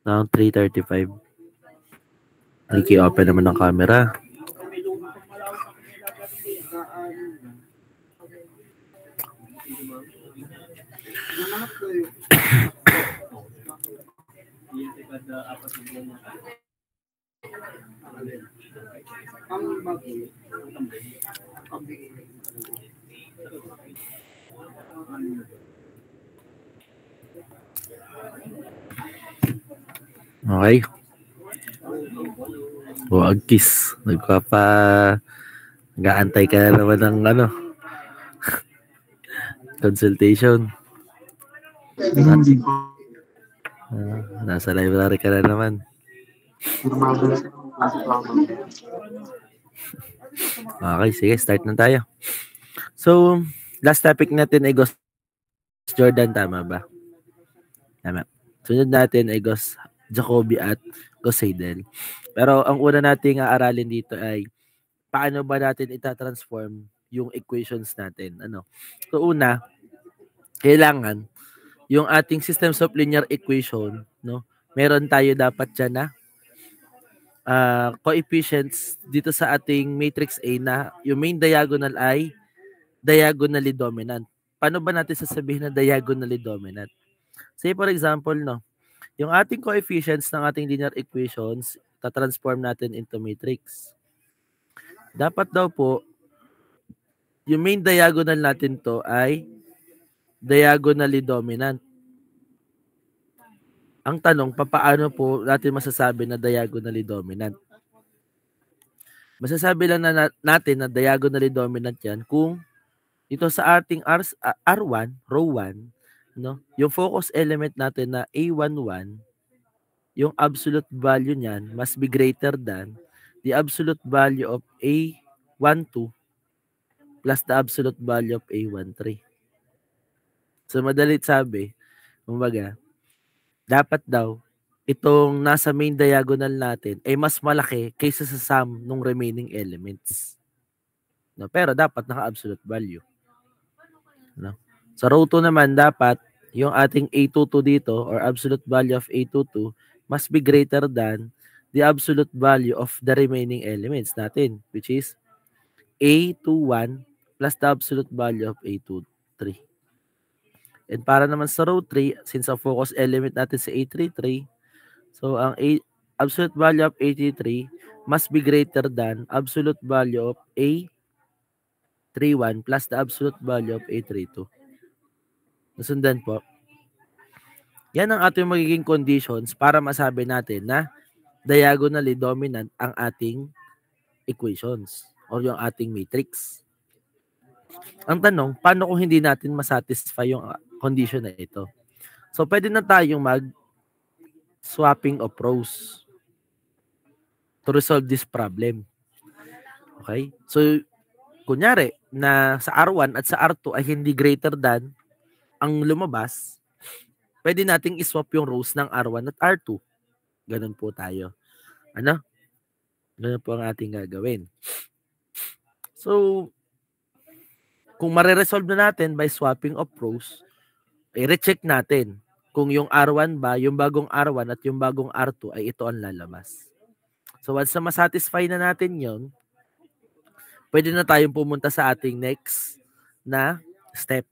Ng 3:35. Naki-open naman ng camera. Okay. O, agkis. Nag-aantay ka na naman ng consultation. Nasa library ka na naman. Okay, sige, start na tayo. So, last topic natin ay Ghost Jordan, tama ba? Tama. Sunod natin ay Ghost Jacoby at Ghost Seidel. Pero ang una nating aaralin dito ay paano ba natin ita-transform yung equations natin. So, una, kailangan yung ating systems of linear equation, no? Meron tayo dapat dyan na coefficients dito sa ating matrix A na yung main diagonal ay diagonally dominant. Paano ba natin sasabihin na diagonally dominant? Say for example, no, yung ating coefficients ng ating linear equations, ta-transform natin into matrix. Dapat daw po, yung main diagonal natin to ay diagonally dominant. Ang tanong, paano po natin masasabi na diagonally dominant? Masasabi lang na natin na diagonally dominant yan kung ito sa ating R1, row 1, no, yung focus element natin na A11, yung absolute value niyan must be greater than the absolute value of A12 plus the absolute value of A13. So, madalit sabi, kumbaga, dapat daw, itong nasa main diagonal natin ay mas malaki kaysa sa sum ng remaining elements. No, pero dapat naka-absolute value. No? Sa row 2 naman, dapat yung ating A22 dito or absolute value of A22 must be greater than the absolute value of the remaining elements natin, which is A21 plus the absolute value of A23. And para naman sa row 3, since ang focus element natin sa A33, so ang absolute value of A33 must be greater than absolute value of A31 plus the absolute value of A32. Nasundan po. Yan ang ating magiging conditions para masabi natin na diagonally dominant ang ating equations or yung ating matrix. Ang tanong, paano kung hindi natin masatisfy yung condition na ito? So, pwede na tayong mag-swapping of rows to resolve this problem. Okay? So, kunyari, na sa R1 at sa R2 ay hindi greater than ang lumabas, pwede nating iswap yung rows ng R1 at R2. Ganun po tayo. Ganun po ang ating gagawin. So, kung mariresolve na natin by swapping of rows, i-recheck natin kung yung R1 ba, yung bagong R1 at yung bagong R2 ay ito ang lalabas. So, once na masatisfy na natin yon, pwede na tayong pumunta sa ating next na step.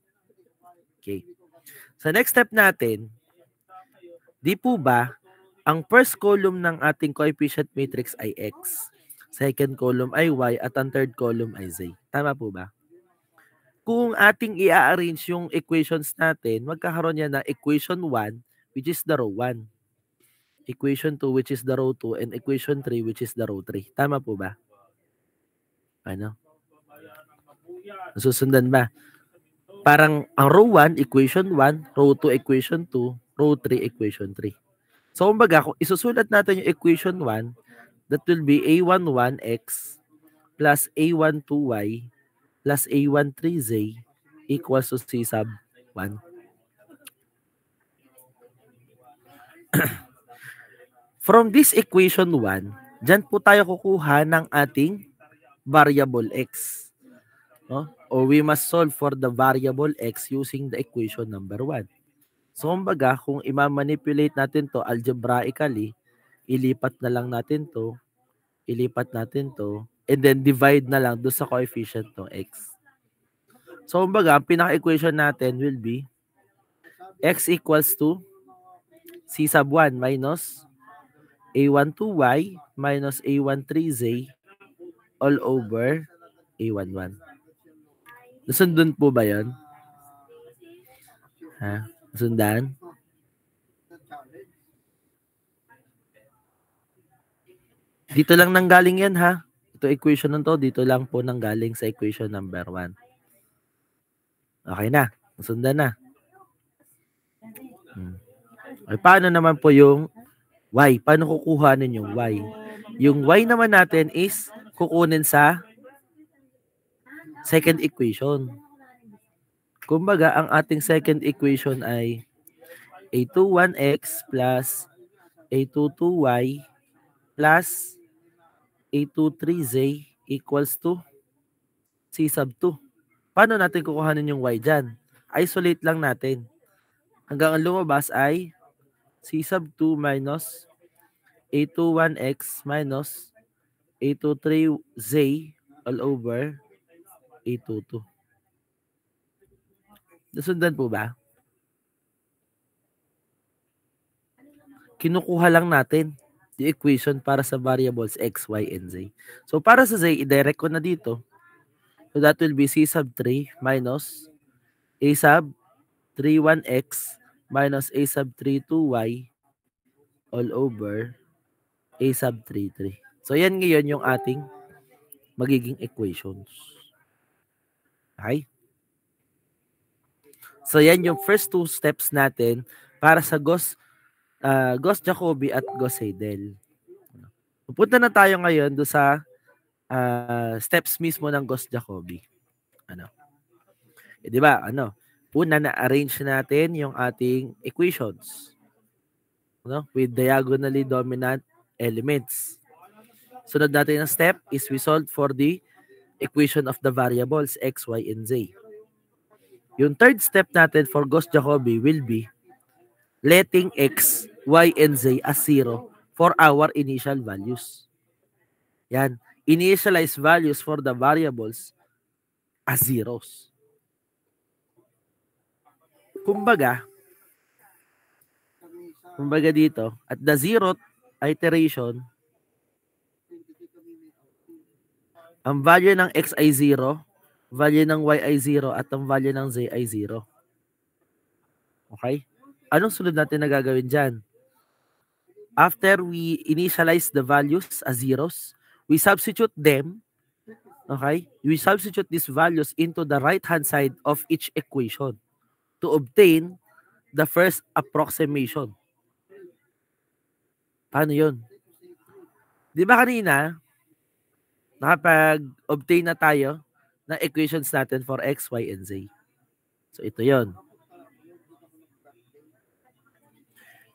Okay. Sa next step natin, di po ba, ang first column ng ating coefficient matrix ay X, second column ay Y, at ang third column ay Z. Tama po ba? Kung ating i-arrange yung equations natin, magkakaroon yan na equation 1, which is the row 1. Equation 2, which is the row 2, and equation 3, which is the row 3. Tama po ba? Nasusundan ba? Parang ang row 1, equation 1, row 2, equation 2, row 3, equation 3. So, kumbaga, kung isusulat natin yung equation 1, that will be A11x plus A12y plus A13z equals to C sub 1. From this equation 1, dyan po tayo kukuha ng ating variable x. No? Or we must solve for the variable x using the equation number 1. So, kumbaga, kung i-manipulate natin to algebraically, ilipat na lang natin to, and then divide na lang doon sa coefficient ng x. So, kumbaga, ang pinaka-equation natin will be x equals to c sub 1 minus a12y minus a13z all over a11. Nasundon po ba yun? Ha? Nasundan? Dito lang nanggaling yan, ha? Ito equation nito, dito lang po nanggaling sa equation number 1. Okay na. Nasundan na. Okay, paano naman po yung y? Paano kukuhanin yung y? Yung y naman natin is kukunin sa second equation. Kumbaga, ang ating second equation ay a21x plus a22y plus a23z equals to c sub 2. Paano natin kukuhanin yung y dyan? Isolate lang natin. Hanggang ang lumabas ay c sub 2 minus a21x minus a23z all over a22. Nasundan po ba? Kinukuha lang natin yung equation para sa variables x, y, and z. So, para sa z, i-direct ko na dito. So, that will be c sub 3 minus a sub 31x minus a sub 32y all over a sub 33. So, yan ngayon yung ating magiging equations. Okay? So, yan yung first two steps natin para sa Gauss-Jacobi at Gauss-Seidel. Pupunta na tayo ngayon do sa steps mismo ng Gauss-Jacobi. Di ba? Una na-arrange natin yung ating equations. With diagonally dominant elements. Sunod natin ang step is we solve for the equation of the variables x, y, and z. Yung third step natin for Gauss-Jacobi will be letting x, y, and z as 0 for our initial values. Yan. Initialize values for the variables as zeros. Kumbaga dito, at the 0th iteration, ang value ng x ay 0, value ng y ay 0, at ang value ng z ay 0. Okay? Anong sunod natin na gagawin dyan? After we initialize the values as zeros, we substitute them, okay? We substitute these values into the right-hand side of each equation to obtain the first approximation. Paano yun? Di ba kanina, nakapag-obtain na tayo ng equations natin for x, y, and z. So ito yon.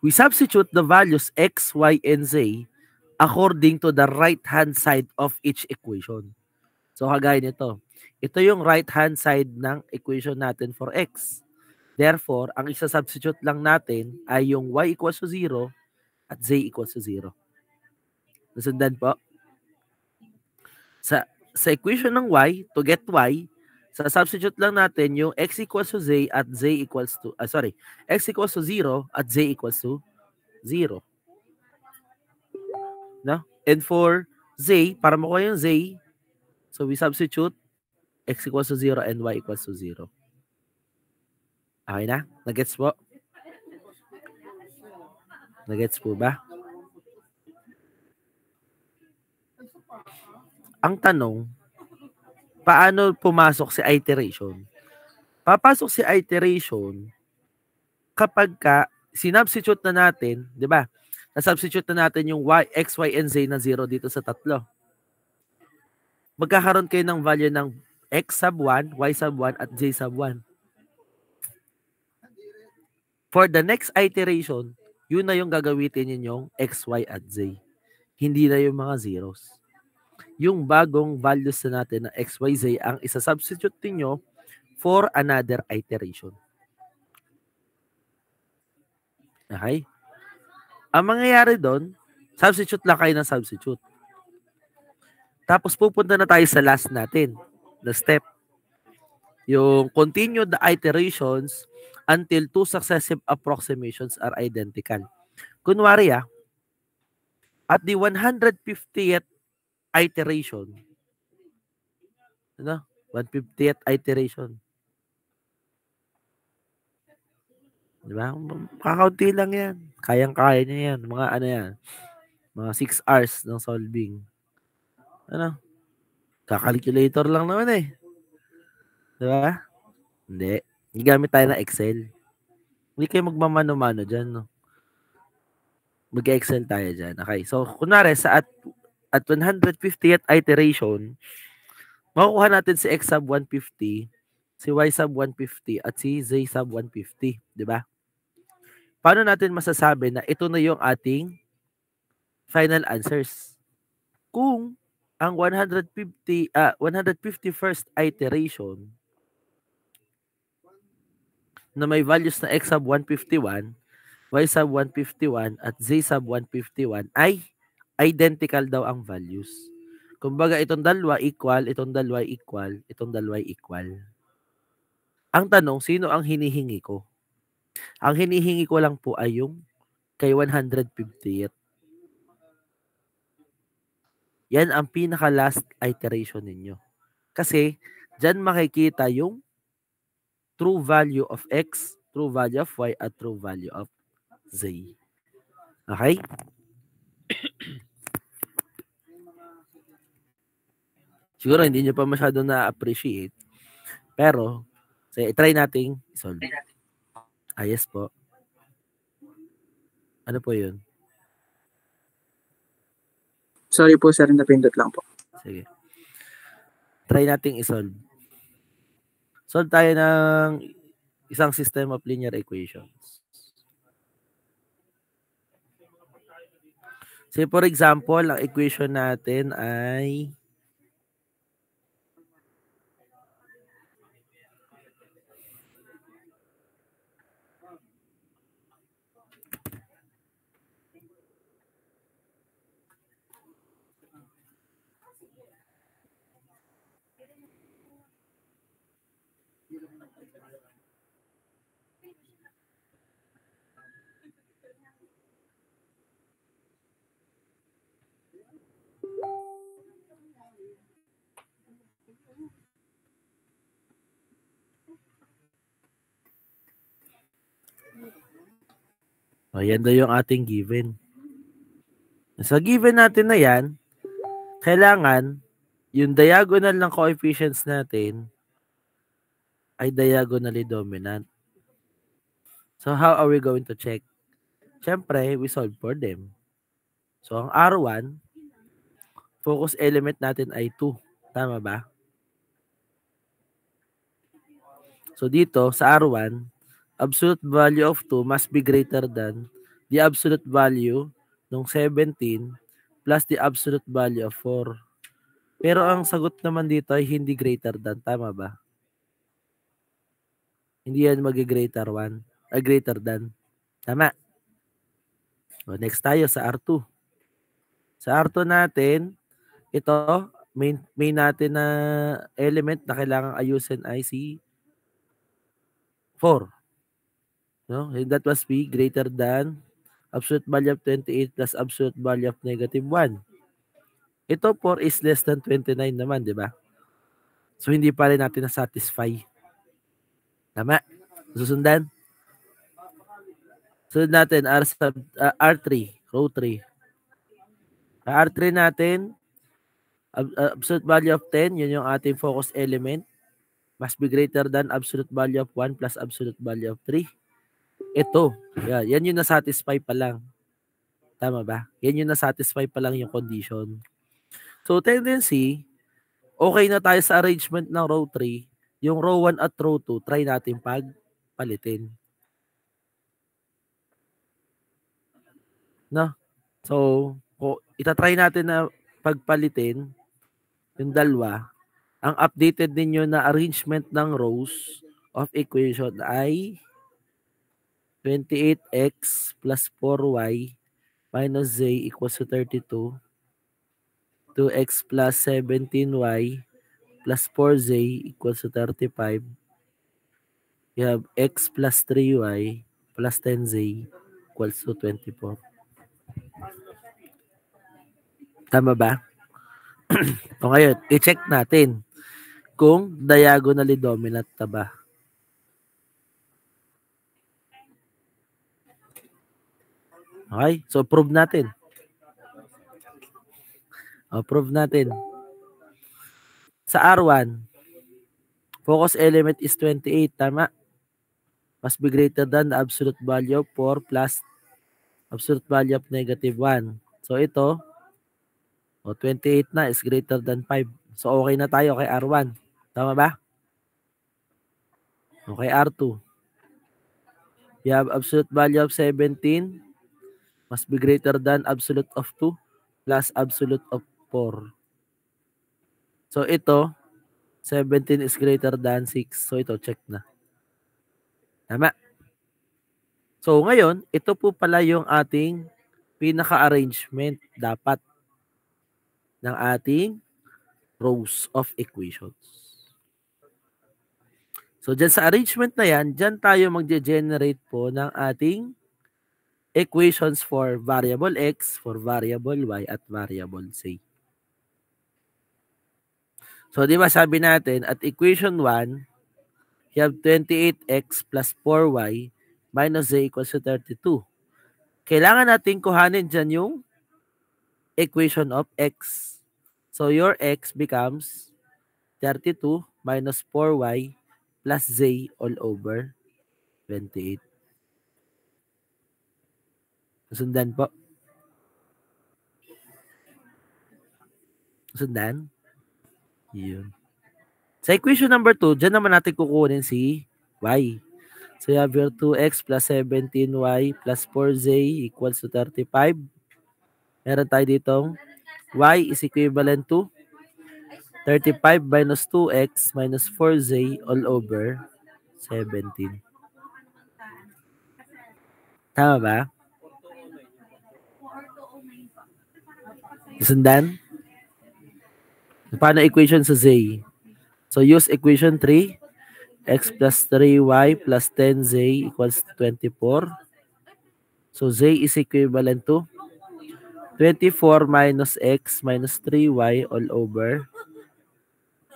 We substitute the values x, y, and z according to the right-hand side of each equation. So kagaya nito. Ito yung right-hand side ng equation natin for x. Therefore, ang isa-substitute lang natin ay yung y equals to 0 at z equals to 0. Nasundan po? Sa equation ng y, to get y, sa-substitute lang natin yung x equals to z at z equals to, x equals to 0 at z equals to 0. No? And for z, para makuha yung z, so we substitute x equals to 0 and y equals to 0. Okay na? Nagets po? Nagets po ba? Ang tanong, paano pumasok si iteration? Papasok si iteration kapag sinubstitute na natin, di ba? Na-substitute na natin yung y, x, y, and z na 0 dito sa tatlo. Magkakaroon kayo ng value ng x sub 1, y sub 1, at z sub 1. For the next iteration, yun na yung gagamitin ninyong x, y, at z. Hindi na yung mga zeros. Yung bagong values na natin na x, y, z ang isa-substitute niyo for another iteration. Okay? Ang mangyayari doon, substitute lang kayo ng substitute. Tapos pupunta na tayo sa last natin, the step. Yung continue the iterations until two successive approximations are identical. Kunwari at the 150th iteration, 150th iteration. Di ba? Kakaunti lang yan. Kayang-kaya niya yan. Mga ano yan. Mga 6 hours ng solving. Ano? Kakalculator lang naman eh. Di ba? Hindi. Gamit tayo ng Excel. Hindi kayo magmamano-mano dyan, no? Mag-Excel tayo dyan. Okay. So, kunwari, at 150th iteration, makukuha natin si X sub 150, si Y sub 150, at si Z sub 150. Di ba? Paano natin masasabi na ito na yung ating final answers? Kung ang 151st iteration na may values na X sub 151, Y sub 151, at Z sub 151 ay identical daw ang values. Kumbaga, itong dalawa equal, itong dalawa equal, itong dalawa equal. Ang tanong, sino ang hinihingi ko? Ang hinihingi ko lang po ay yung kay 150th. Yan ang pinaka-last iteration ninyo. Kasi, dyan makikita yung true value of X, true value of Y, at true value of Z. Okay? Siguro hindi nyo pa masyado na-appreciate. Pero, try nating solve. Yes po. Ano po yun? Sorry po sir, napindot lang po. Sige. Try nating isolve. Solve tayo ng isang system of linear equations. Say for example, ang equation natin ay yan daw yung ating given. Sa given natin na yan, kailangan yung diagonal ng coefficients natin ay diagonally dominant. So, how are we going to check? Siyempre, we solve for them. So, ang R1, focus element natin ay 2. Tama ba? So, dito, sa R1, absolute value of 2 must be greater than the absolute value ng 17 plus the absolute value of 4. Pero ang sagot naman dito ay hindi greater than. Tama ba? Hindi yan mag-greater greater than. Tama. So, next tayo sa R2. Sa R2 natin, ito, main natin na element na kailangang ayusin ay si 4. No? And that must be greater than absolute value of 28 plus absolute value of negative 1. Ito 4 is less than 29 naman, di ba? So, hindi pa rin natin na-satisfy. Tama? Susundan? Sunod natin, R3, row 3. R3 natin, absolute value of 10, yun yung ating focus element. Must be greater than absolute value of 1 plus absolute value of 3. Ito, yan yung na-satisfy pa lang. Tama ba? Yan yung na-satisfy pa lang yung condition. So, tendency, okay na tayo sa arrangement ng row 3. Yung row 1 at row 2, try natin palitin. No? So, itatry natin na pagpalitin yung dalawa. Ang updated ninyo na arrangement ng rows of equation ay 28x plus 4y minus z equals to 32. 2x plus 17y plus 4z equals to 35. You have x plus 3y plus 10z equals to 24. Tama ba? O ngayon, i-check natin kung diagonally dominant na ba. Okay? So, prove natin. Prove natin. Sa R1, focus element is 28. Tama? Must be greater than the absolute value of 4 plus absolute value of negative 1. So, ito, 28 na is greater than 5. So, okay na tayo kay R1. Tama ba? Okay, R2. You have absolute value of 17 must be greater than absolute of 2 plus absolute of 4. So, ito, 17 is greater than 6. So, ito, check na. Tama. So, ngayon, ito po pala yung ating pinaka-arrangement dapat ng ating rows of equations. So, dyan sa arrangement na yan, dyan tayo magge-generate po ng ating equations for variable x, for variable y, at variable z. So, di ba sabi natin, at equation 1, you have 28x plus 4y minus z equals to 32. Kailangan natin kuhanin dyan yung equation of x. So, your x becomes 32 minus 4y plus z all over 28. Sundan po. Sundan. Yun. Sa equation number 2, dyan naman natin kukunin si y. So, you have your 2x plus 17y plus 4z equals to 35. Meron tayo ditong y is equivalent to 35 minus 2x minus 4z all over 17. Tama ba? Sundan? Paano equation sa z? So, use equation 3. X plus 3y plus 10z equals to 24. So, z is equivalent to 24 minus x minus 3y all over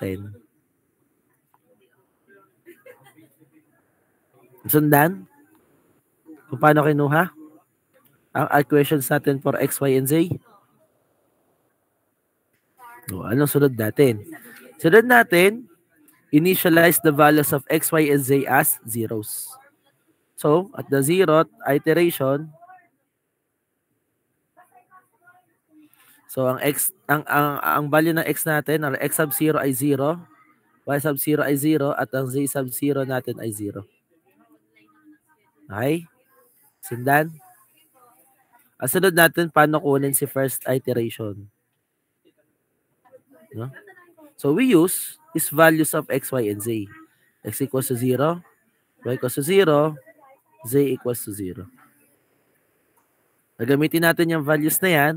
10. Sundan? Kung paano kinuha ang equations natin for x, y, and z? Anong sunod natin? Sunod natin, initialize the values of x, y, and z as zeros. So, at the 0th iteration, so ang x ang value ng x natin, or x sub 0 ay 0, y sub 0 ay 0, at ang z sub 0 natin ay 0. Okay? Sundan? Ang sunod natin, paano kunin si first iteration? No? So, we use is values of x, y, and z. X equals to 0, y equals to 0, z equals to 0. Gagamitin natin yung values na yan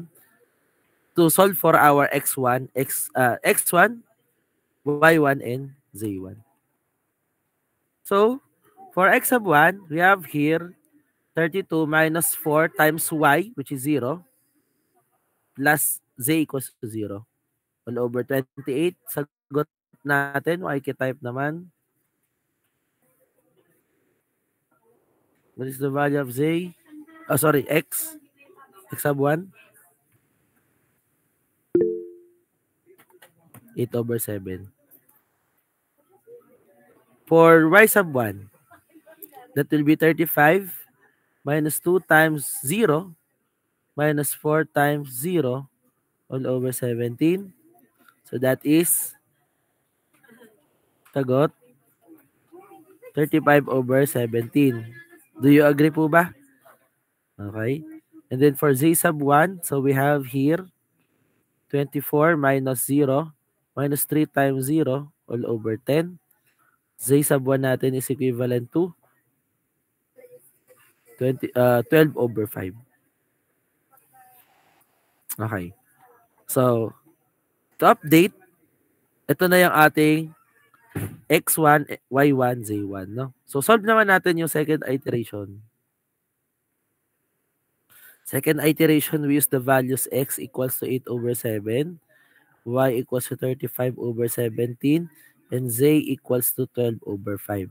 to solve for our x1, x1, y1, and z1. So, for x sub 1, we have here 32 minus 4 times y, which is 0, plus z equals to 0. 1 over 28. Sagot natin, type naman. What is the value of z? Oh, sorry, x. X sub 1. 8 over 7. For y sub 1, that will be 35 minus 2 times 0 minus 4 times 0 all over 17. So that is, sagot, 35 over 17. Do you agree po ba? Okay. And then for z sub 1, so we have here 24 minus 0 minus 3 times 0 all over 10. Z sub 1 natin is equivalent to 12 over 5. Okay. So, to update, ito na yung ating x1, y1, z1, no? So, solve naman natin yung second iteration. Second iteration, we use the values x equals to 8 over 7, y equals to 35 over 17, and z equals to 12 over 5.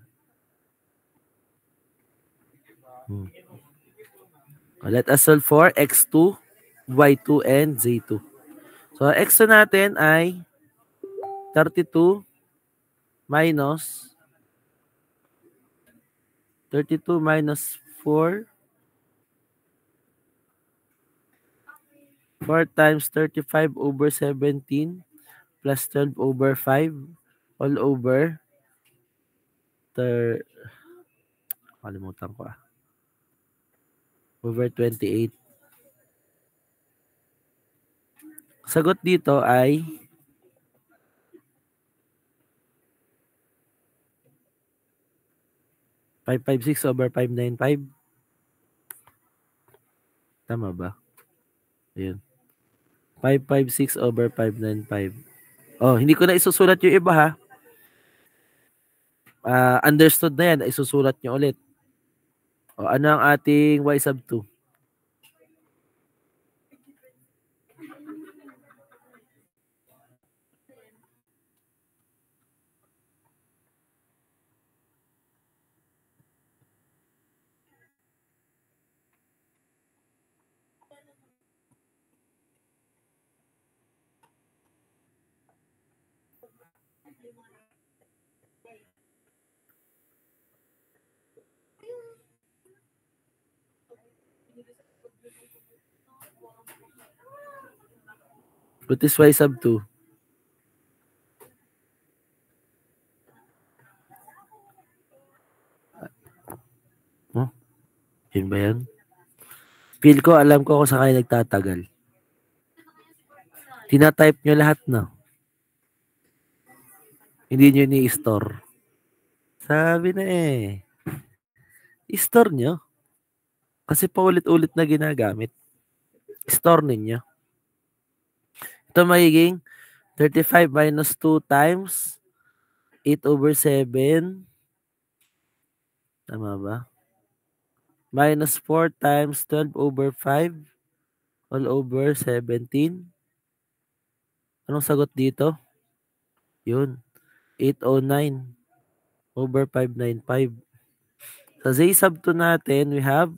Let us solve for x2, y2, and z2. So, x2 natin ay 32 minus 4. 4 times 35 over 17 plus 12 over 5 all over kalimutan ko over 28. Sagot dito ay 556 over 595. Tama ba? Ayun. 556 over 595. Oh, hindi ko na isusulat yung iba ha. Understood na yan. Isusulat nyo ulit. O, ano ang ating y sub 2? What is y sub 2? Oh, yun ba yan? Feel ko, alam ko kung saan kayo nagtatagal. Tina-type nyo lahat na. Hindi nyo ni-store. Sabi na eh. I-store nyo. Kasi paulit-ulit na ginagamit. Store ninyo. Ito magiging 35 minus 2 times 8 over 7. Tama ba? Minus 4 times 12 over 5 all over 17. Anong sagot dito? Yun. 809 over 595. Sa z sub 2 natin, we have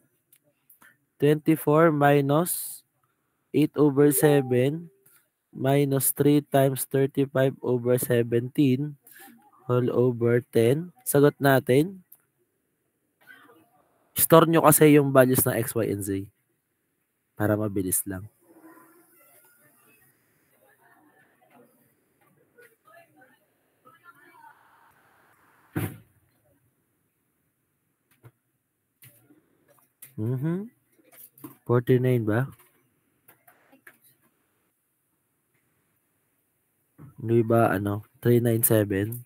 24 minus 8 over 7 minus 3 times 35 over 17 all over 10. Sagot natin. Store nyo kasi yung values ng x, y, and z para mabilis lang. Mm-hmm. 49 ba? Hindi ba 397?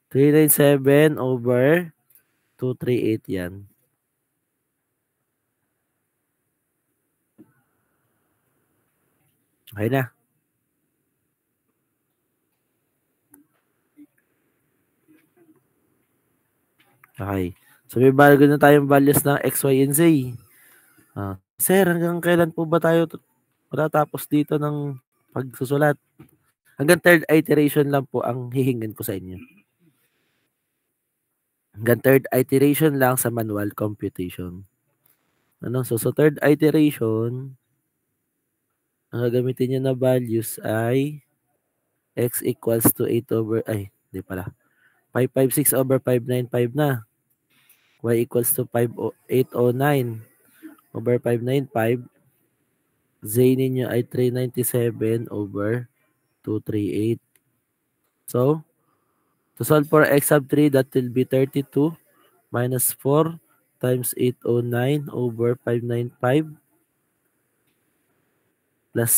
397 over 238 yan. Okay na. Okay. So may bago na tayong values ng x, y, and z. Sir, hanggang kailan po ba tayo matatapos dito ng pagsusulat? Hanggang third iteration lang po ang hihingin ko sa inyo. Hanggang third iteration lang sa manual computation. So third iteration, ang gagamitin nyo na values ay x equals to 8 over, hindi pala. 556 over 595 na. Y equals to 809 over 595. Z ninyo ay 397 over 238. So, to solve for x sub 3, that will be 32 minus 4 times 809 over 595 plus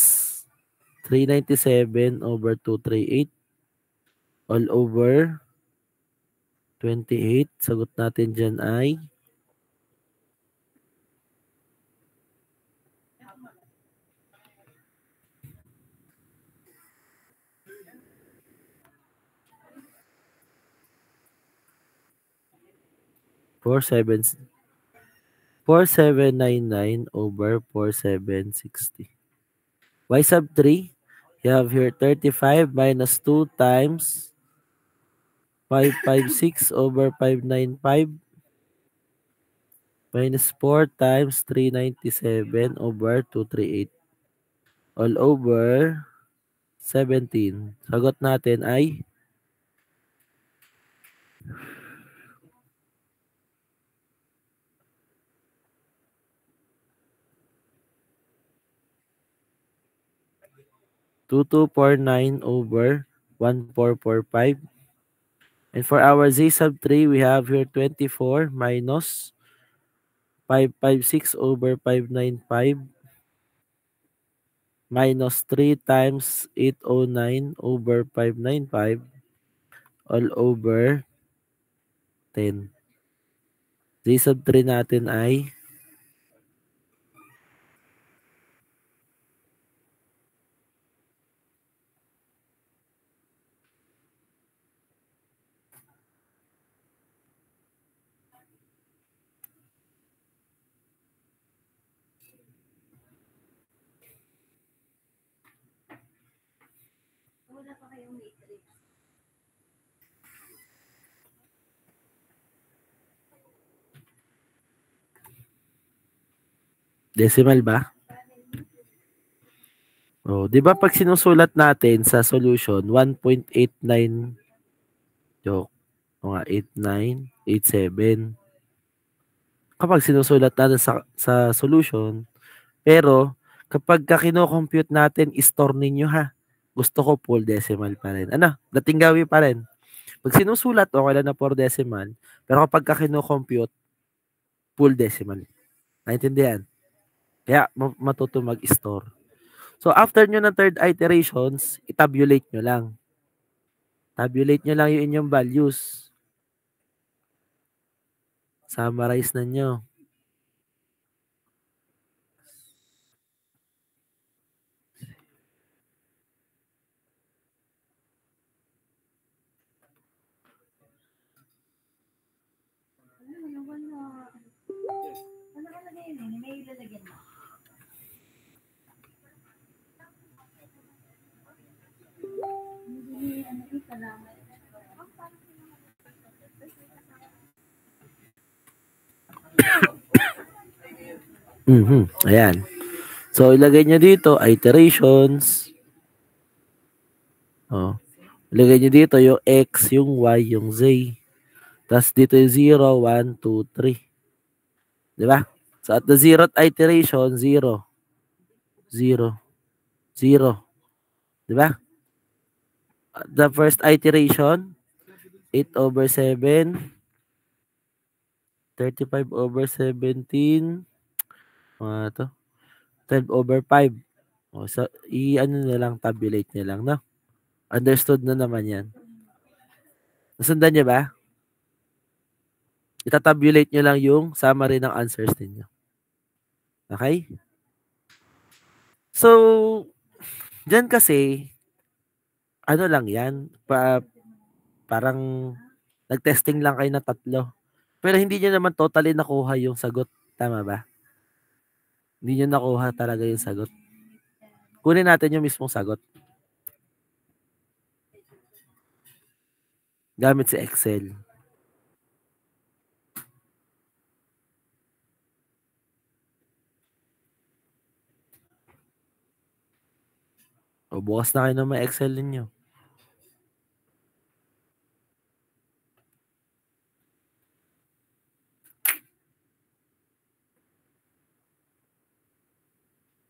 397 over 238 all over 28. Sagot natin dyan ay 4799 over 4760. Y sub 3, you have here 35 minus 2 times 556 over 595 minus 4 times 397 over 238 all over 17. Sagot natin ay 2249 over 1445. And for our Z sub 3, we have here 24 minus 556 over 595 minus 3 times 809 over 595 all over 10. Z sub 3 natin ay 'decimal ba? Oh, 'di ba pag sinusulat natin sa solution 1.89 joke. O nga 8987. Kapag sinusulat natin sa solution, pero kapag kino-compute natin, store ninyo ha. Gusto ko full decimal pa rin. Ano? Dating gawi pa rin. Pag sinusulat, okay lang na 4 decimal. Pero kapag kino-compute, full decimal. Naintindihan? Kaya matuto mag-store. So after nyo ng third iterations, itabulate nyo lang. Tabulate nyo lang yung inyong values. Summarize na nyo. Ayan. So, ilagay nyo dito, iterations. Oh. Ilagay nyo dito yung X, yung Y, yung Z. Tapos dito yung 0, 1, 2, 3. Diba? So, at the 0th iteration, 0. 0. 0. Diba? At the first iteration, 8 over 7. 35 over 17. To 12 over 5. O, so, i-ano na lang, tabulate nyo lang, no? Understood na naman yan. Nasundan nyo ba? Itatabulate nyo lang yung summary ng answers ninyo. Okay? So, dyan kasi, ano lang yan, parang nag-testing lang kayo na 3. Pero hindi nyo naman totally nakuha yung sagot. Tama ba? Hindi nyo nakuha talaga yung sagot. Kunin natin yung mismong sagot. Gamit si Excel. O bukas na kayo ng may Excel ninyo.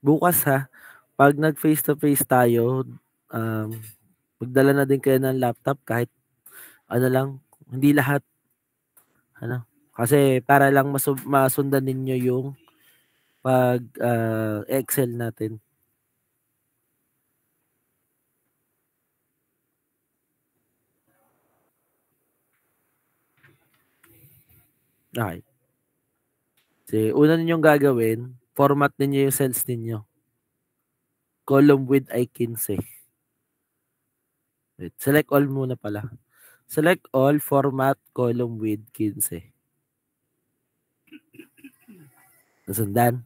Bukas ha, pag nag face-to-face tayo, magdala na din kayo ng laptop kahit ano lang, hindi lahat. Ano? Kasi para lang masundan ninyo yung pag Excel natin. Okay. Kasi una ninyong gagawin, format ninyo yung cells ninyo. Column width ay 15. Wait, select all muna pala. Select all, format, column width 15. Nasundan?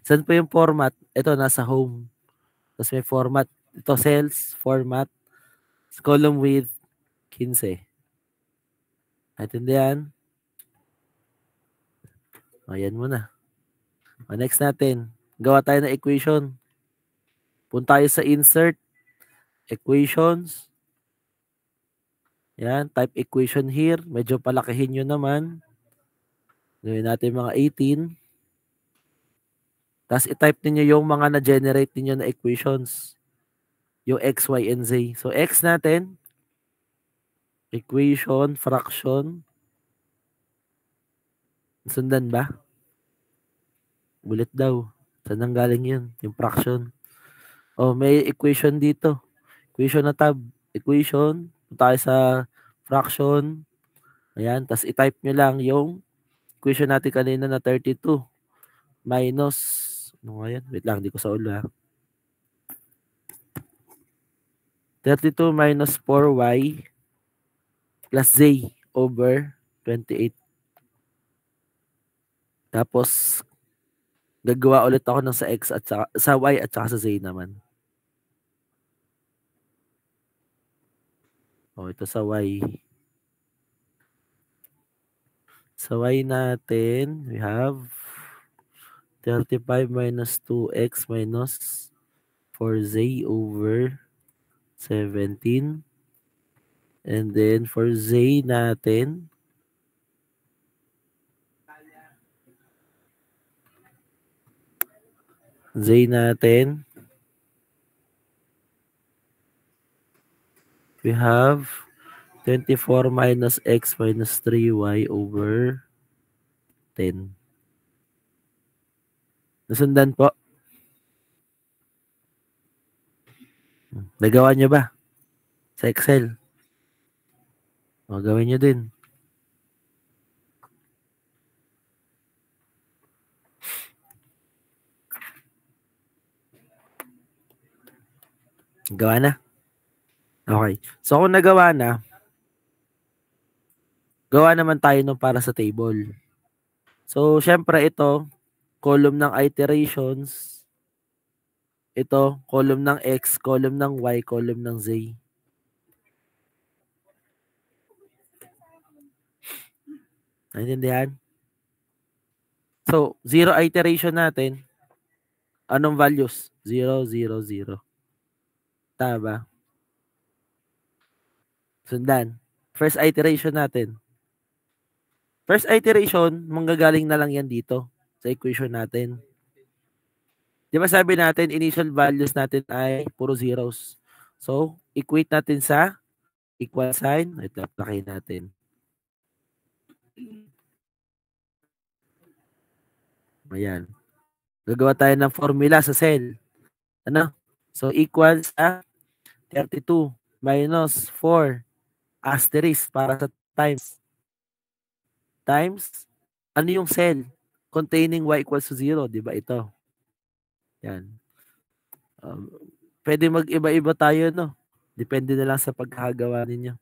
Saan po yung format? Ito, nasa home. Tapos may format. Ito, cells, format, column width, 15. Naintindihan? Ayan muna. Next natin. Gawa tayo ng equation. Punta tayo sa insert, equations. Yan, type equation here. Medyo palakihin nyo naman. Gawin natin mga 18. Tapos i-type niyo yung mga na-generate niyo na equations. Yung x, y, and z. So, x natin, equation, fraction. Sundan ba? Ulit daw. Saan nang galing yun? Yung fraction. Oh, may equation dito. Equation na tab. Equation. Punta tayo sa fraction. Ayan. Tapos i-type nyo lang yung equation natin kanina na 32 minus, ano nga yan? Wait lang, di ko sa ulo ha. 32 minus 4y plus z over 28. Tapos, gagawa ulit ako ng sa x at sa y at saka sa z naman. O, ito sa y. Sa y natin, we have 35 minus 2x minus 4z over 17. And then, for z natin, we have 24 minus x minus 3y over 10. Nasundan po? Nagawa nyo ba? Sa Excel? O, gawin nyo din. Gawa na? Okay. So, kung nagawa na, gawa naman tayo nung para sa table. So, syempre ito, column ng iterations. Ito, column ng x, column ng y, column ng z. Naintindihan? So, 0 iteration natin. Anong values? 0, 0, 0. Tama ba? Sundan. First iteration natin. First iteration, manggagaling na lang yan dito sa equation natin. Di ba sabi natin, initial values natin ay puro zeros. So, equate natin sa equal sign. Ito, laki natin. Ayan. Gagawa tayo ng formula sa cell. Ano? So, equals 32 minus 4 asterisk para sa times. Times, ano yung cell? Containing y equals to 0. Di ba ito? Yan. Pwede mag-iba-iba tayo, no? Depende na lang sa pagkakagawa ninyo.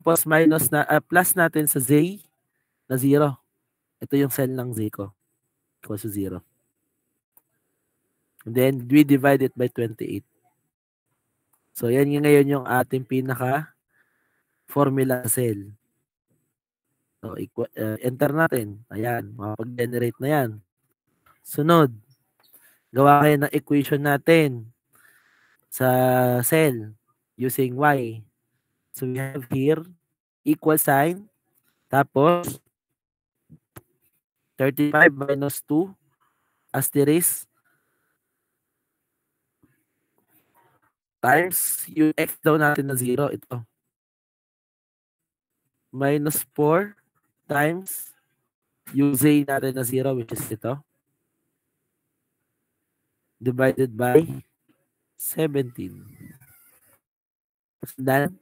Tapos minus na, plus natin sa z na 0. Ito yung cell ng z ko. Equals to 0. And then, we divide it by 28. So, yan yung ngayon yung ating pinaka formula cell. So, enter natin. Ayan, makapag-generate na yan. Sunod, gawa kayo ng equation natin sa cell using y. So, we have here equal sign. Tapos, 35 minus 2 asterisk times yung x daw natin na 0. Ito. Minus 4 times yung z natin na 0, which is ito. Divided by 17. Then,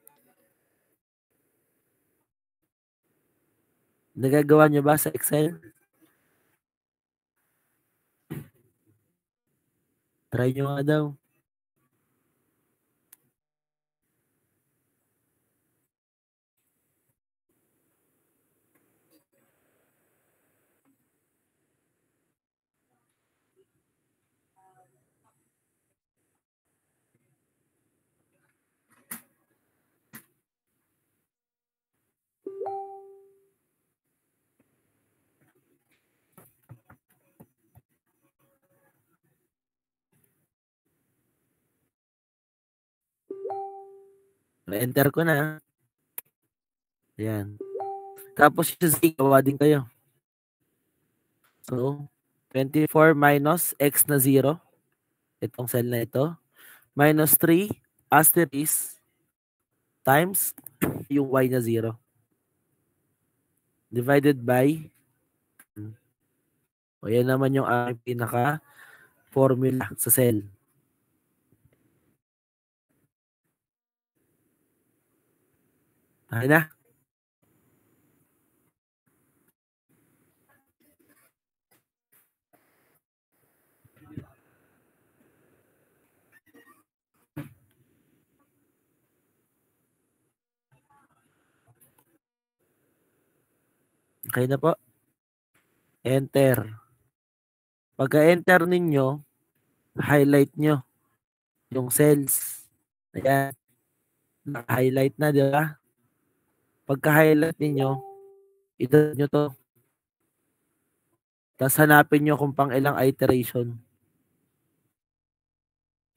nagagawa nyo ba sa Excel? Try nyo nga daw. enter ko na. Ayan. Tapos yung Z, gawa din kayo. So, 24 minus X na 0. Itong cell na ito. Minus 3 asterisk times yung Y na 0. Divided by, o yan naman yung aking pinaka formula sa cell. Okay na? Okay na po. Enter. Pagka-enter ninyo, highlight nyo yung cells. Ayan. Naka-highlight na, di ba? Pagka-highlight ninyo, ito nyo to. Tapos hanapin nyo kung pang ilang iteration.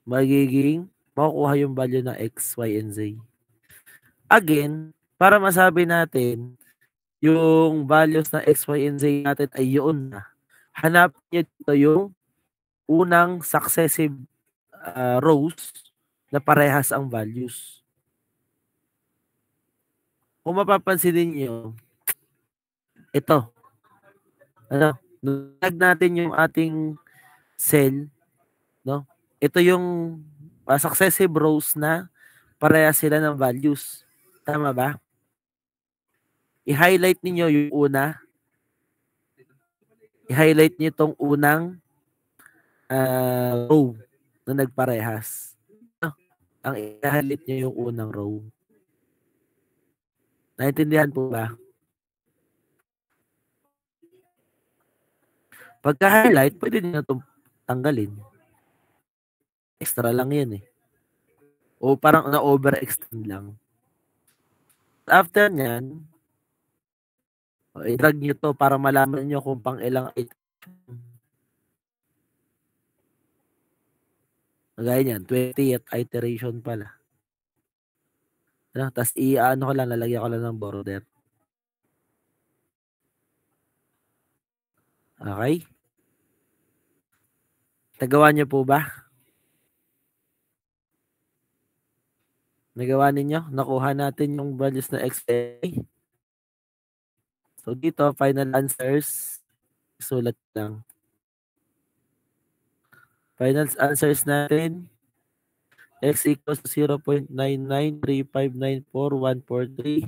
Magiging makukuha yung value ng X, Y, and Z. Again, para masabi natin yung values ng X, Y, and Z natin ay yun na. Hanapin nyo dito yung unang successive rows na parehas ang values. Kung mapapansin niyo, ito. Nag natin yung ating cell, no? Ito yung successive rows na parehas sila ng values. Tama ba? I-highlight niyo yung una. I-highlight niyo itong unang row na nagparehas. Ang i-highlight niyo yung unang row. Naintindihan po ba? Pagka-highlight, pwede niyo itong tanggalin. Extra lang yan eh. O parang na-overextend lang. After nyan, i-drag nyo to para malaman nyo kung pang ilang iteration. Gaya nyan, 20th iteration pala. Tapos i-ano ko lang, lalagyan ko lang ng border. Okay? Nagawa nyo po ba? Nagawa ninyo? Nakuha natin yung values na XA. So dito, final answers. Sulat lang. Final answers natin. X equals 0.993594,143.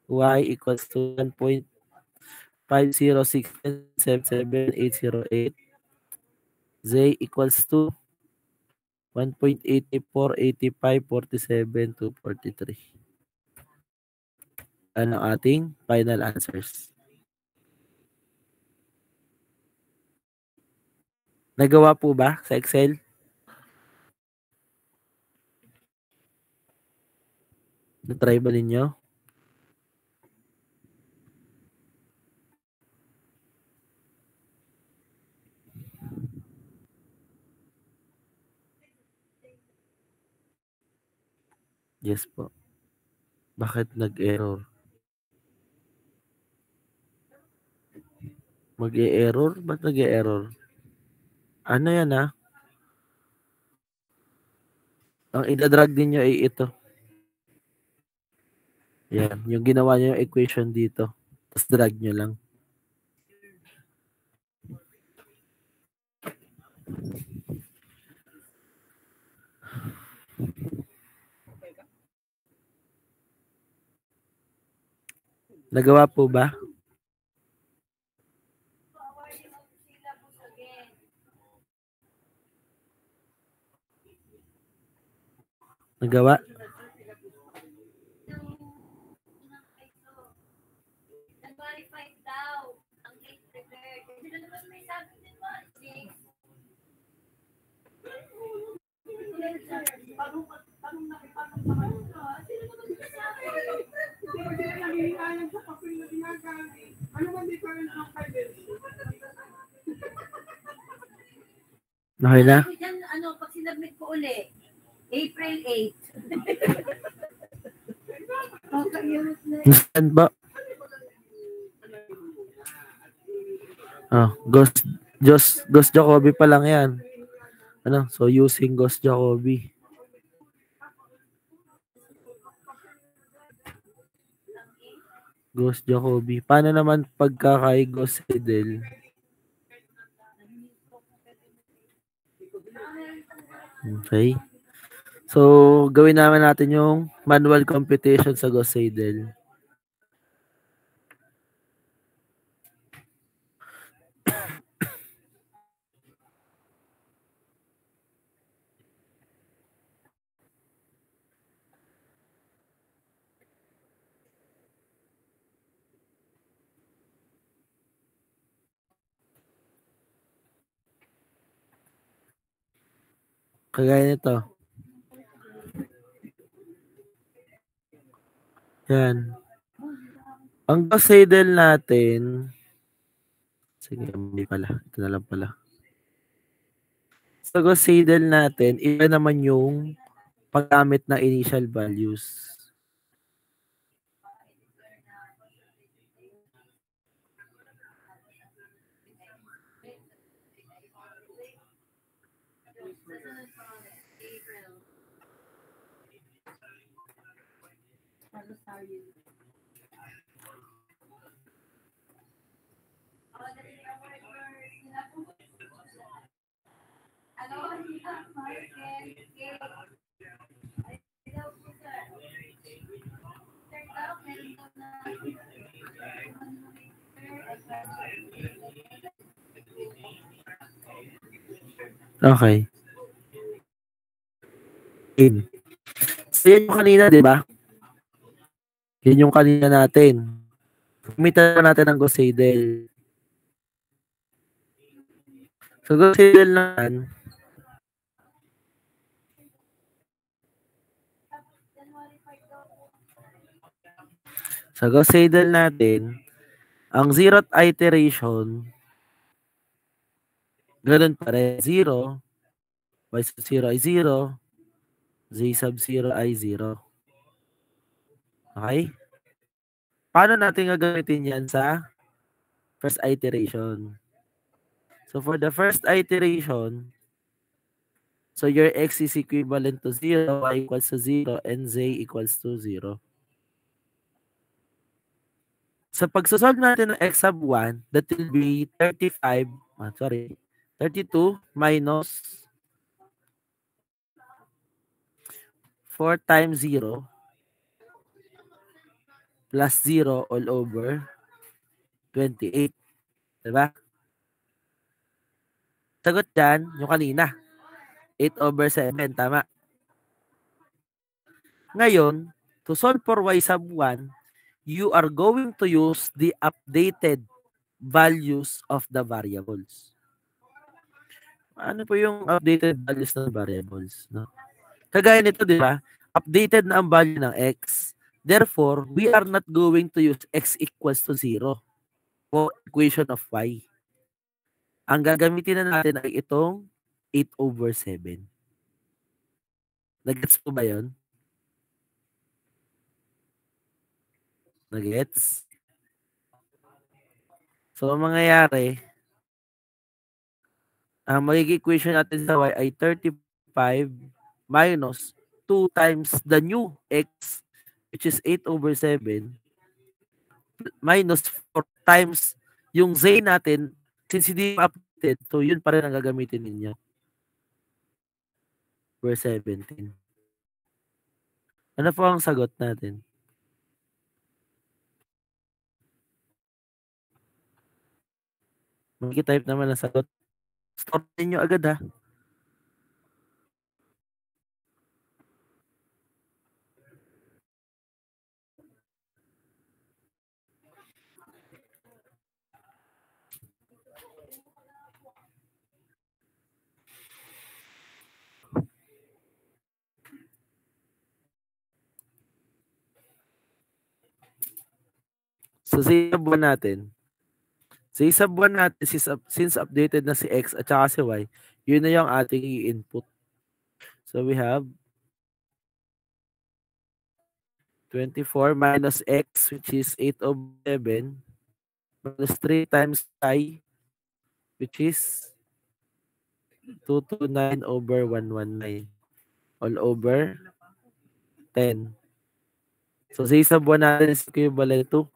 Y equals to 1.50677,808. Z equals to 1.848547,243. Ano ang ating final answers? Nagawa po ba sa Excel? Na-try ba ninyo? Yes po. Bakit nag-error? Mag-e-error? Ba't nag-e-error? Ano yan ha? Ang ida-drag ninyo ay ito. Yan. Yung ginawa nyo yung equation dito. Tapos drag nyo lang. Nagawa po ba? Nagawa? Okay na? Ano, pag sinabit ko uli, April 8. Nasaan ba? Ghost Jacoby pa lang yan. Ano? So, using Ghost Jacoby. Ghost Jacoby. Paano naman pagka kay Ghost Seidel? Okay. So, gawin naman natin yung manual computation sa Ghost Seidel. Kagaya nito. Yan. Ang Gauss Seidel natin, sige, hindi pala. Ito na lang pala. Sa Gauss Seidel natin, iba naman yung paggamit ng initial values. Okay. So, yan yung kanina, di ba? Yan yung kanina natin. Gamitan natin ang Gauss Seidel. So, Gauss Seidel naman, sa Gauss Seidel natin, ang zeroth iteration, ganun pa rin. 0, y sub 0 ay 0, z sub 0 ay 0. Okay? Paano natin gagamitin yan sa first iteration? So, for the first iteration, so your x is equivalent to 0, y equals to 0, and z equals to 0. Sa pagsosolve natin ng x sub 1, that will be 32 minus 4 times 0 plus 0 all over 28. Diba? Sagot dyan, yung kanina. 8 over 7. Tama. Ngayon, to solve for y sub 1, you are going to use the updated values of the variables. Ano po yung updated values ng variables? No? Kagaya nito, di ba? Updated na ang value ng x. Therefore, we are not going to use x equals to 0 for equation of y. Ang gagamitin na natin ay itong 8 over 7. Nagets po ba yun? Nagets? So, ang mangyayari, ang magiging equation natin sa y ay 35 minus 2 times the new x, which is 8 over 7, minus 4 times yung z natin, since hindi updated, so yun pa rin ang gagamitin ninyo. Verse 17. Ano po ang sagot natin? Mag-type naman ang sagot. Stop ninyo agad ha. So, sa sub 1 natin. Sa sub 1 natin, since updated na si x at saka si y, yun na yung ating i-input. So, we have 24 minus x, which is 8 over 7, minus 3 times y, which is 229 over 119, all over 10. So, sa isang buwan natin is equivalent to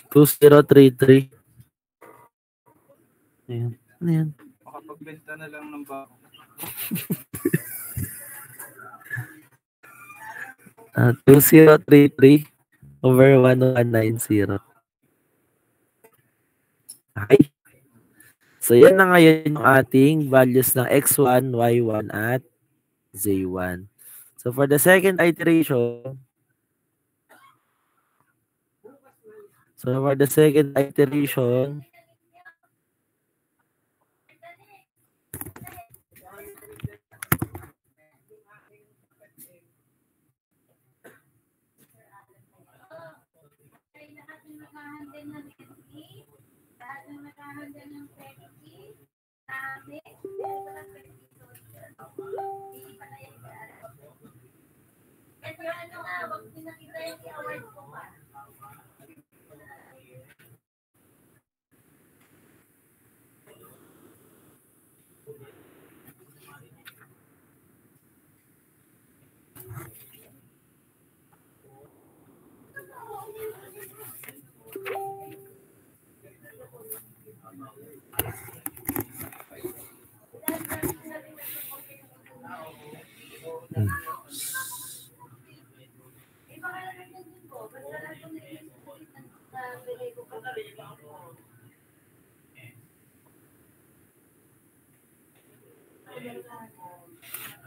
2033. Ayan. Ano yan? Makapagbenta na lang ng bako. 2033 over 1190. Okay. So, yan na ngayon yung ating values ng x1, y1, at z1. So, for the second iteration,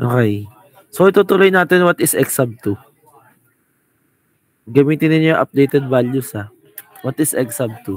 okay. So, itutuloy natin what is x sub 2. Gamitin niyo yung updated values, ha. What is x sub 2?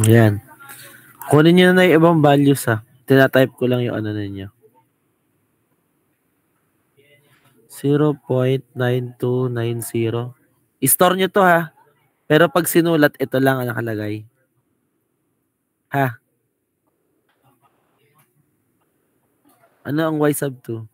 Ayan. Kunin nyo na yung ibang values, ha. Tinatype ko lang yung ano ninyo. 0.9290. I-store nyo to, ha. Pero pag sinulat, ito lang ang nakalagay. Ha? Ano ang y sub 2?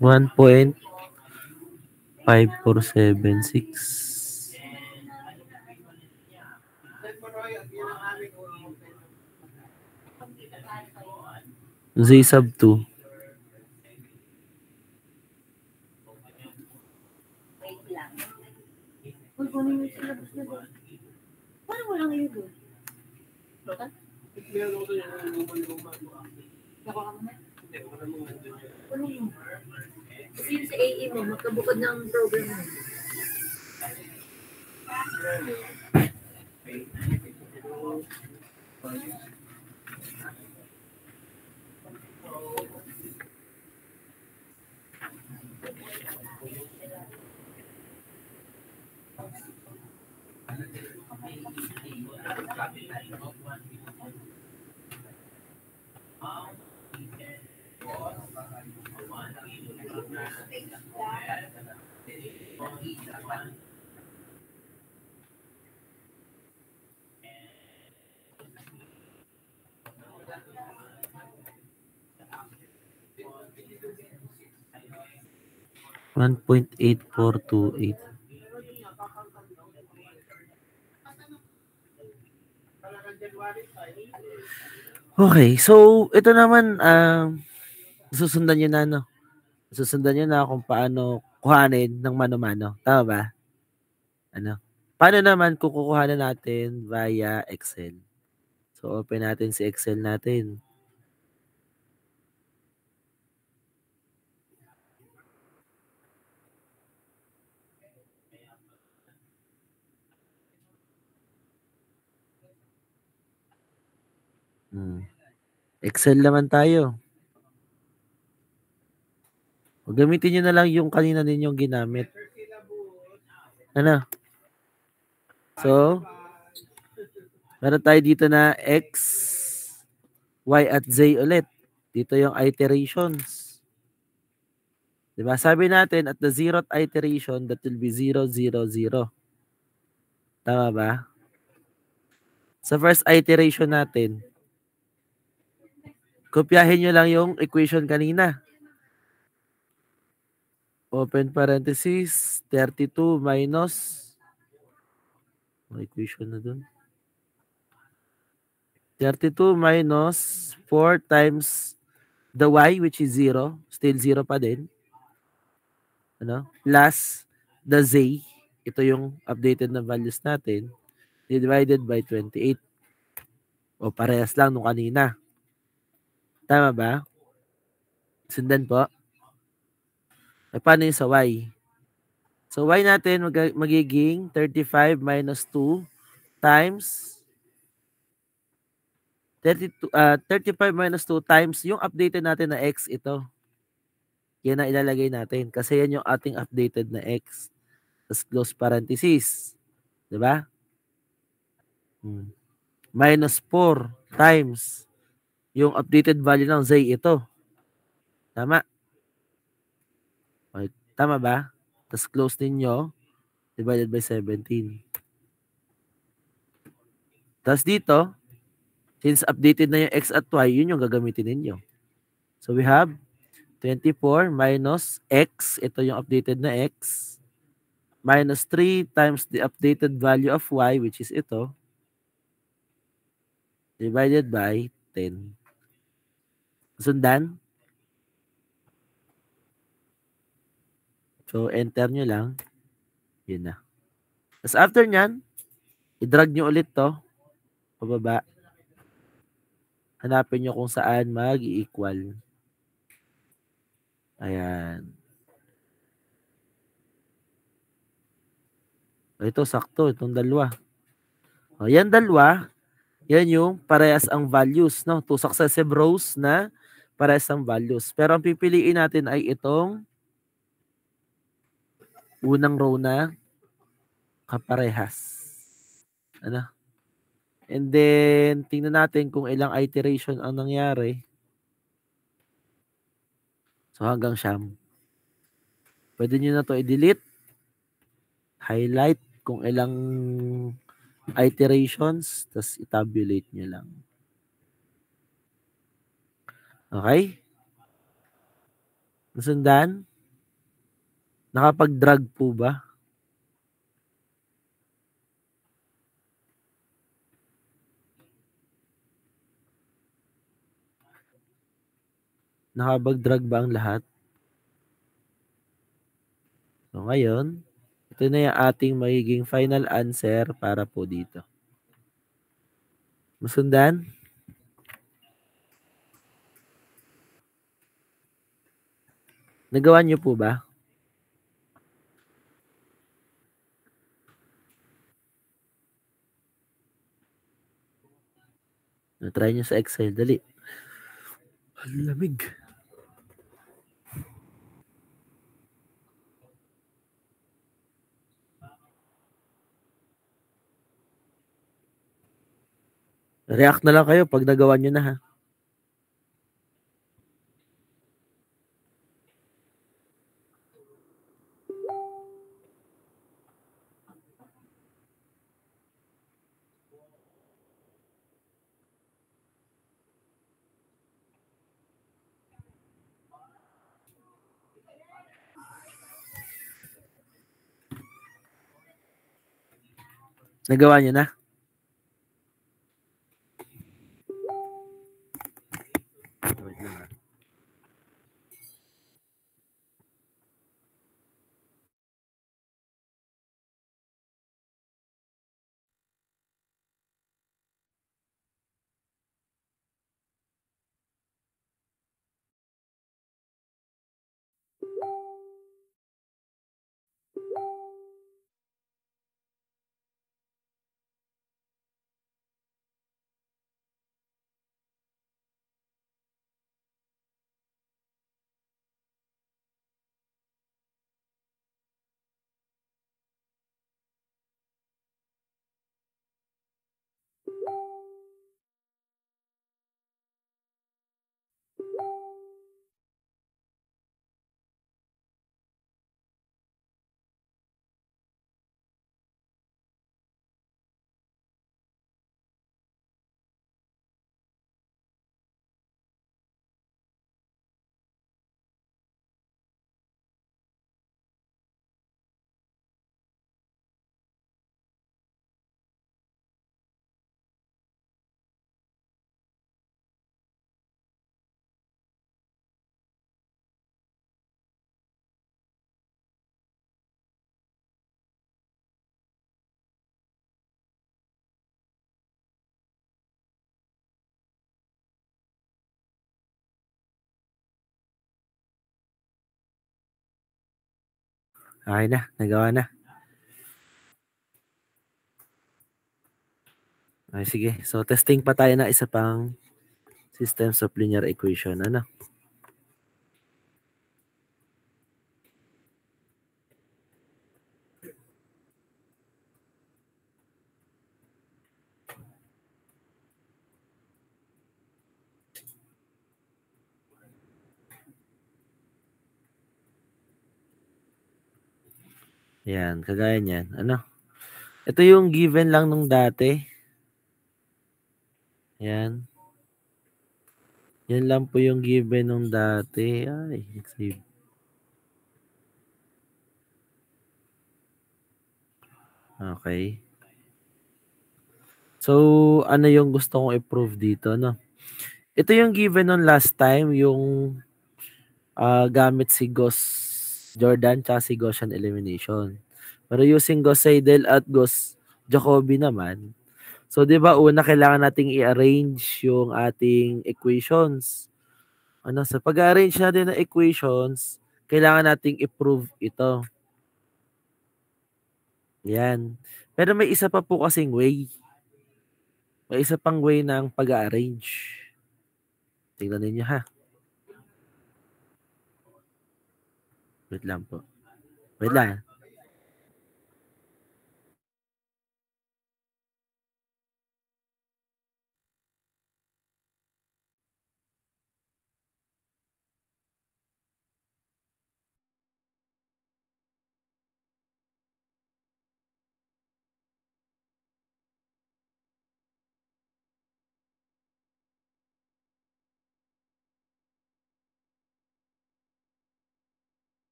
1.5476. Z sub 2. Parang walang iyo doon. Kasi yung sa AE mo, magkabukod ng program mo. One 1.8428. Okay, so ito naman susundan nyo na, no? Susundan nyo na kung paano kuhanin ng mano-mano. Tama ba? Ano? Paano naman kung kukuhanin natin via Excel? So, open natin si Excel natin. Excel naman tayo. Gamitin nyo na lang yung kanina ninyong ginamit. Ano? So, meron tayo dito na X, Y at Z ulit. Dito yung iterations. Diba? Sabi natin at the 0th iteration, that will be 0, 0, 0. Tama ba? Sa first iteration natin, kopyahin nyo lang yung equation kanina. Open parenthesis, 32 minus, equation na dun. 32 minus 4 times the y, which is 0, still 0 pa din. Ano? Plus the z, ito yung updated na values natin, divided by 28. O parehas lang nung kanina. Tama ba? Sundan po. E, paano yung sa y? So y natin magiging 35 minus 2 times 35 minus 2 times yung updated natin na x, ito. Yan na ilalagay natin kasi yan yung ating updated na x. Tapos close parenthesis. Diba? Minus 4 times yung updated value ng z, ito. Tama? Okay. Tama ba? Tapos close ninyo, divided by 17. Tapos dito, since updated na yung x at y, yun yung gagamitin ninyo. So we have 24 minus x, ito yung updated na x, minus 3 times the updated value of y, which is ito, divided by 10. Sundan? So, enter nyo lang. Yun na. Tapos after nyan, i-drag nyo ulit to pababa Hanapin nyo kung saan mag-equal. Ayan. Ito, sakto. Itong dalawa. O, yan dalawa. Yan yung parehas ang values. No? Two successive rows na parehas ang values. Pero ang pipiliin natin ay itong unang row na kaparehas. Ano? And then, tingnan natin kung ilang iteration ang nangyari. So, hanggang siyam. Pwede nyo na to i-delete. Highlight kung ilang iterations. Tapos, i-tabulate nyo lang. Okay? Nasundan? Nakapag-drag po ba? Nakapag-drag ba ang lahat? So, ngayon, ito na yung ating magiging final answer para po dito. Masundan? Nagawa niyo po ba? Try nyo sa Excel. Dali. Ang lamig. React na lang kayo pag nagawa nyo na ha. Nagawa nyo na? Wait lang ha. Okay na. Nagawa na. Okay, sige. So, testing pa tayo na isa pang systems of linear equation. Ano? Yan, kagaya niyan. Ano? Ito yung given lang nung dati. Yan. Yan lang po yung given nung dati. Ay, save. Okay. So, ano yung gusto kong i-prove dito, no? Ito yung given nung last time, yung gamit si Gauss-Jordan tsaka si Gaussian elimination. Pero using Gauss-Seidel at Gauss-Jacobi naman, So, di ba, una, kailangan nating i-arrange yung ating equations. Sa pag-arrange natin ng equations, kailangan nating i-prove ito. Yan. Pero may isa pa po kasing way. May isa pang way ng pag-arrange. Tingnan ninyo ha. Wait lang po. Wait lang.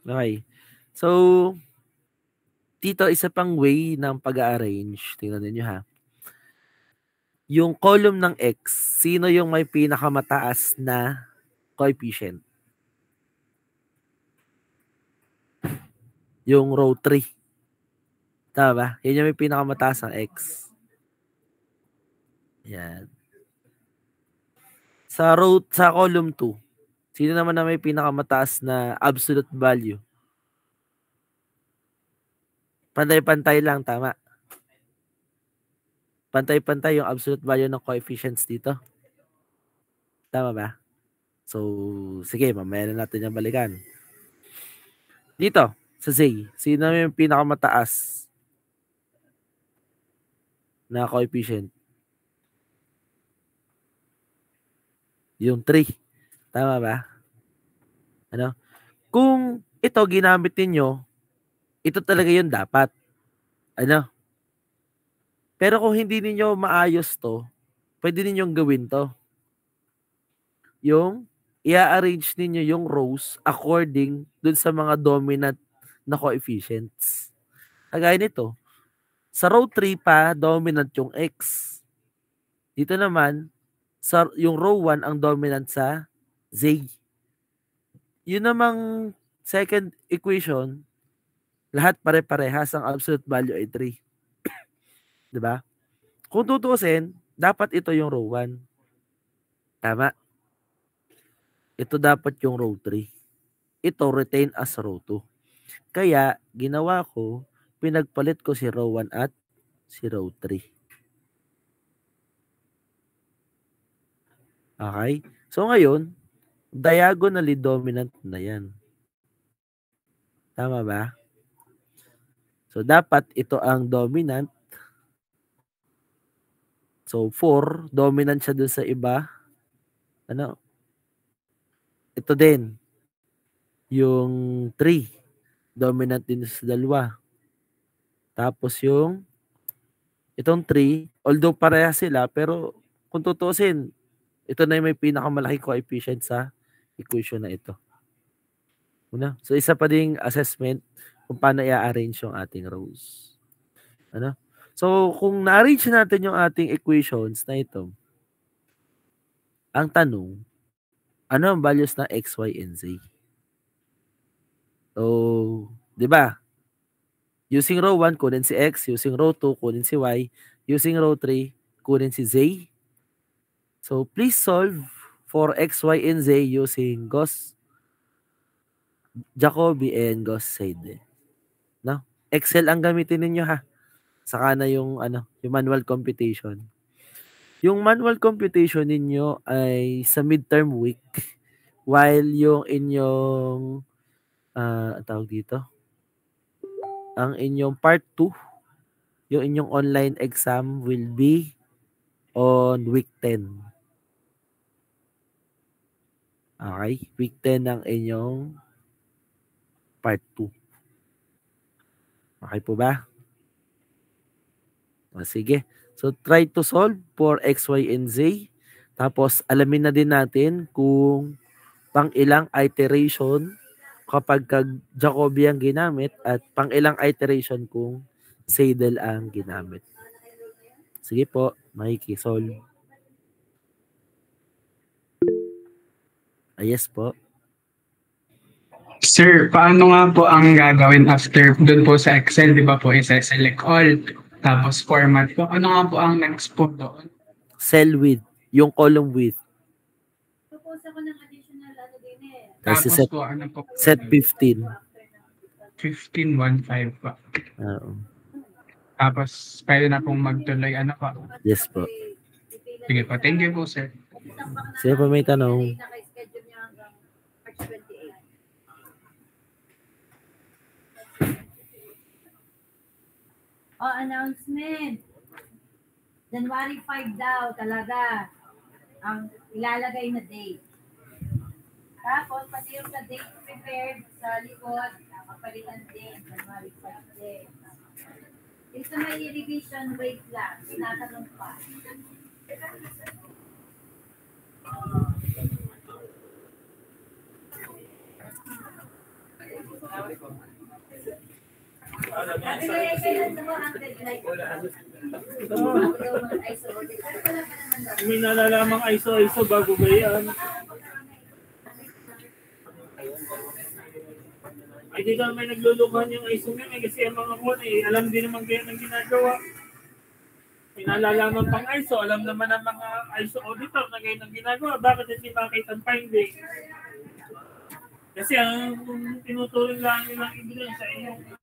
Okay. So, dito, isa pang way ng pag-arrange. Tingnan ninyo ha. Yung column ng X, sino yung may pinakamataas na coefficient? Yung row 3. Tama ba? Yan yung may pinakamataas ng X. Yan. Sa column 2, sino naman na may pinakamataas na absolute value? Pantay-pantay lang, tama. Pantay-pantay yung absolute value ng coefficients dito. Tama ba? So, sige, mamaya na natin yung balikan. Dito, sa Z, sino yung pinakamataas na coefficient? Yung 3. Tama ba? Kung ito ginamit ninyo, ito talaga yung dapat. Pero kung hindi ninyo maayos to, pwede ninyong gawin to. Yung i-arrange ninyo yung rows according dun sa mga dominant na coefficients. Kagaya nito, sa row 3 pa, dominant yung X. Dito naman, yung row 1 ang dominant sa Z. Yun namang second equation, lahat pare-parehas, ang absolute value ay 3. Diba? Kung tutuusin, dapat ito yung row 1. Tama? Ito dapat yung row 3. Ito retain as row 2. Kaya, ginawa ko, pinagpalit ko si row 1 at si row 3. Okay? So ngayon, diagonally dominant na yan. Tama ba? So dapat ito ang dominant. So 4, dominant siya dun sa iba. Ito din. Yung 3, dominant din sa dalawa. Tapos yung itong 3, although pareha sila, pero kung tutusin, ito na yung may pinakamalaki coefficient sa equation na ito. So isa pa ding assessment kung paano i-arrange yung ating rows. So kung na-arrange natin yung ating equations na ito, ang tanong, ano ang values ng X, Y, and Z? So, di ba? Using row 1, kunin si X. Using row 2, kunin si Y. Using row 3, kunin si Z. So, please solve for X, Y, and Z using Gauss, Jacobi, and Gauss-Seidel. Excel ang gamitin ninyo ha. Saka na yung manual computation. Yung manual computation ninyo ay sa midterm week, while yung inyong tawag dito, ang inyong part 2, yung inyong online exam will be on week 10. Okay? Week 10 ang inyong part 2. Okay po ba? Sige. So, try to solve for X, Y, and Z. Tapos, alamin na din natin kung pang ilang iteration kapag Jacobi ang ginamit at pang ilang iteration kung Seidel ang ginamit. Sige po, makikisolve. Sige Yes po. Sir, paano nga po ang gagawin after doon po sa Excel, di ba po, isa-select all, tapos format po. Ano nga po ang next po doon? Cell width, yung column width. Propose ako ng additional ano din eh. Tapos Tapos set, po, ano po? set 15. 15.15 pa. Oo. Tapos, pwede na pong magtuloy, ano pa? Yes po. Sige po, thank you po, sir. Sino pa may tanong? Naka-schedule niya hanggang March 28. Oh, announcement. January 5 daw talaga ang ilalagay na date. Tapos, pati yung sa date prepared sa likod, kapalitan din, January 5 din. Yung sa may revision, wait lang, tinatanong pa. Kailan mo ang deadline? May nalalamang ISO bago ba yan? Ay, di ka may naglulukuhan yung ISO nga kasi ang mga kuwan alam din naman kaya ng ginagawa. May nalalaman pang ISO, alam naman ang mga ISO auditor na ganyan ang ginagawa. Bakit hindi makita ang finding? Kasi ang tinuturing lang nilang ibigay sa inyo.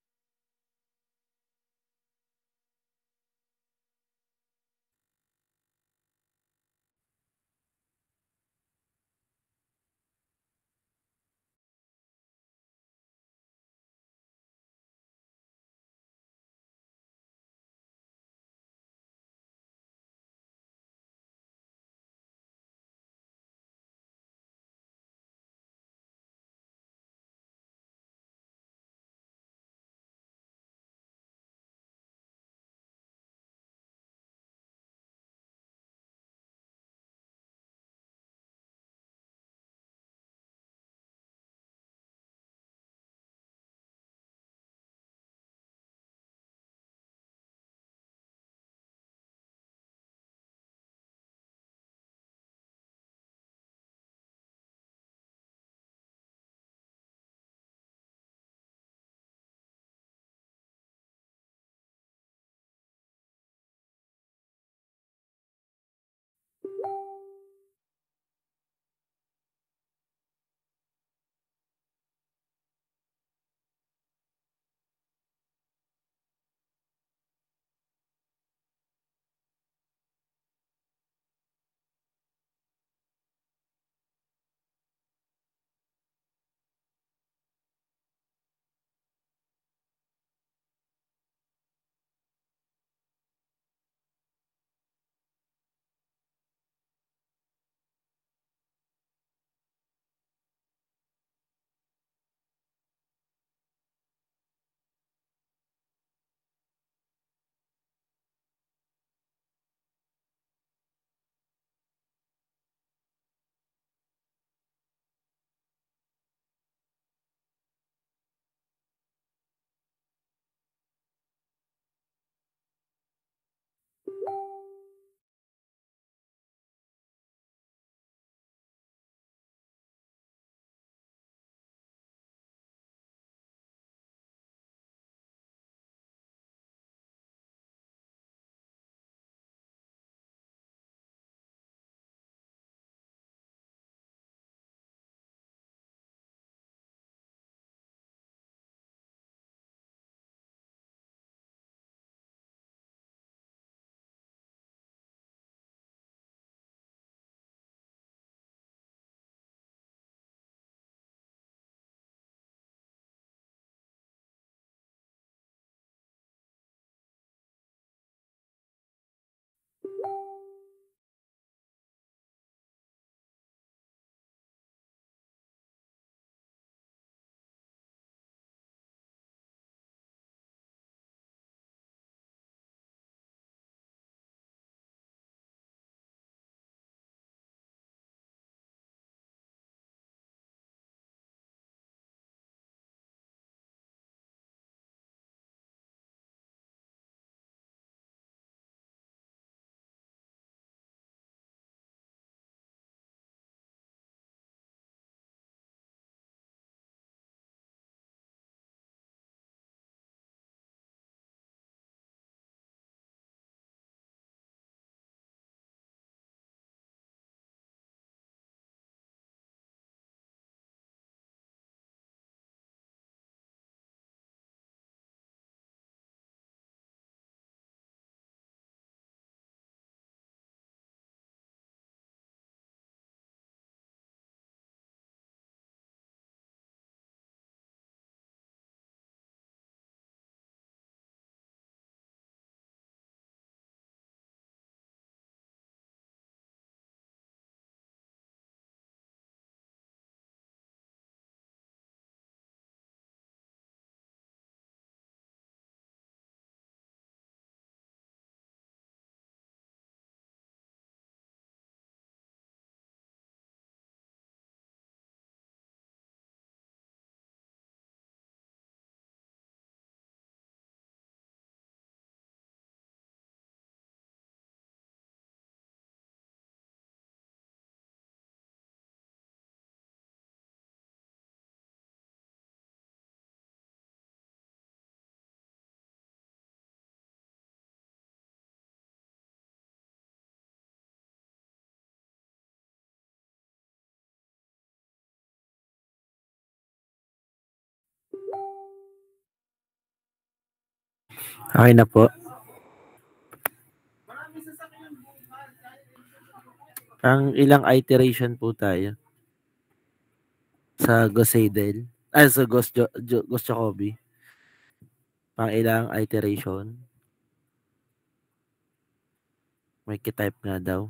Okay na po. Ang ilang iteration po tayo sa Goseidel. Sa Ghost Jacobi. Pang ilang iteration. May type nga daw.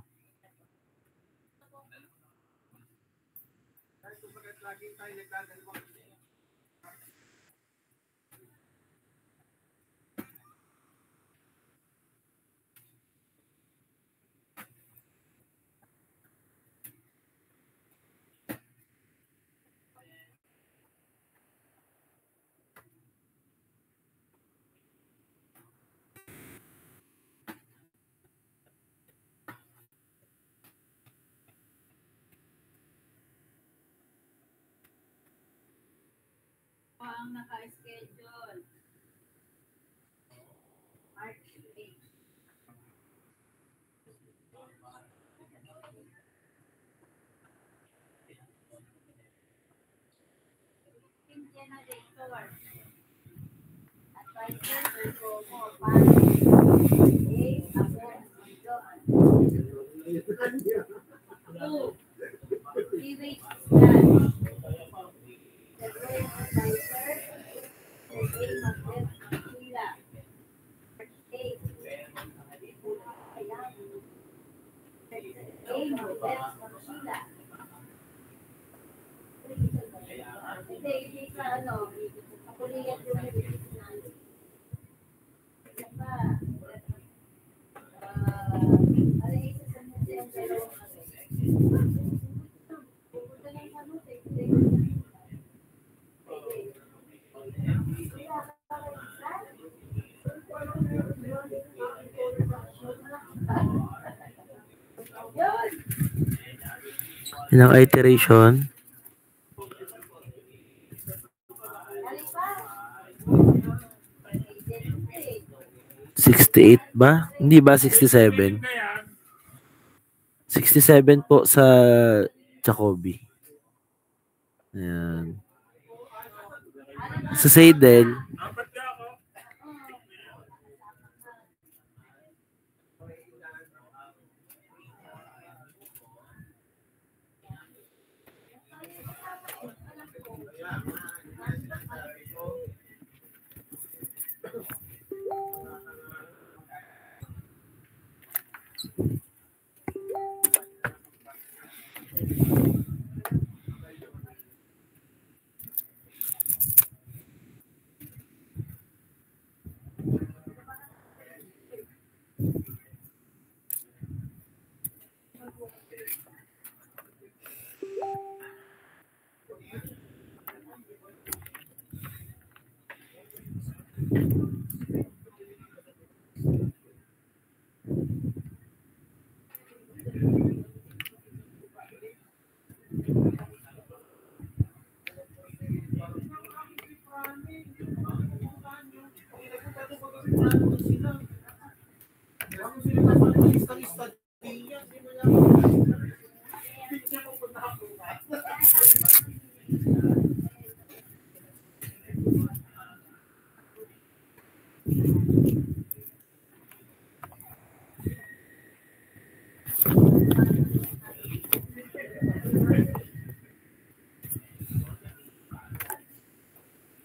Ang naka-schedule. March 8. Generator. Advisor, Pergomo, Pano, Abon, 2. Three-way stand. The great advisor, Sergey Magnet Manchila. 8. Sergey Magnet Manchila. Hindi sa ano, ako niya yung medicinal. Saka, ano isa sa museum dalawang ano. Pupunta lang sa museum. Ilang iteration? 68 ba? Hindi ba 67? 67 po sa Jacobi. Ayan. Sa Seidel,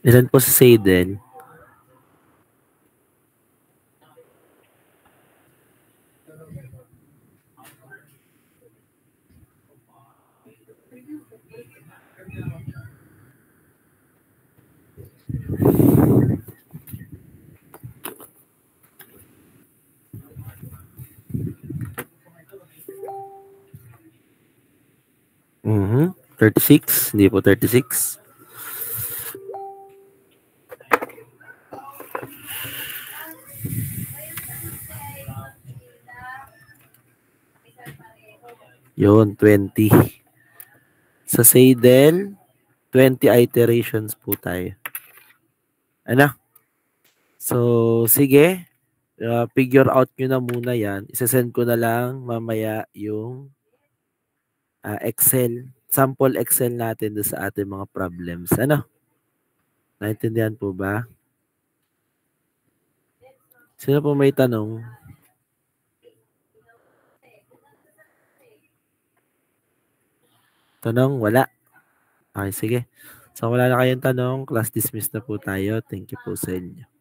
ilan po sa Seidel? Mhm. 36, hindi po 36. Yun, 20. Sa Seidel, 20 iterations po tayo. Ano? So, sige. Figure out nyo na muna yan. Isasend ko na lang mamaya yung Excel. Sample Excel natin doon sa ating mga problems. Ano? Naintindihan po ba? Sino po may tanong? Tanong? Wala. Okay, sige. So, wala na kayong tanong. Class dismissed na po tayo. Thank you po sa inyo.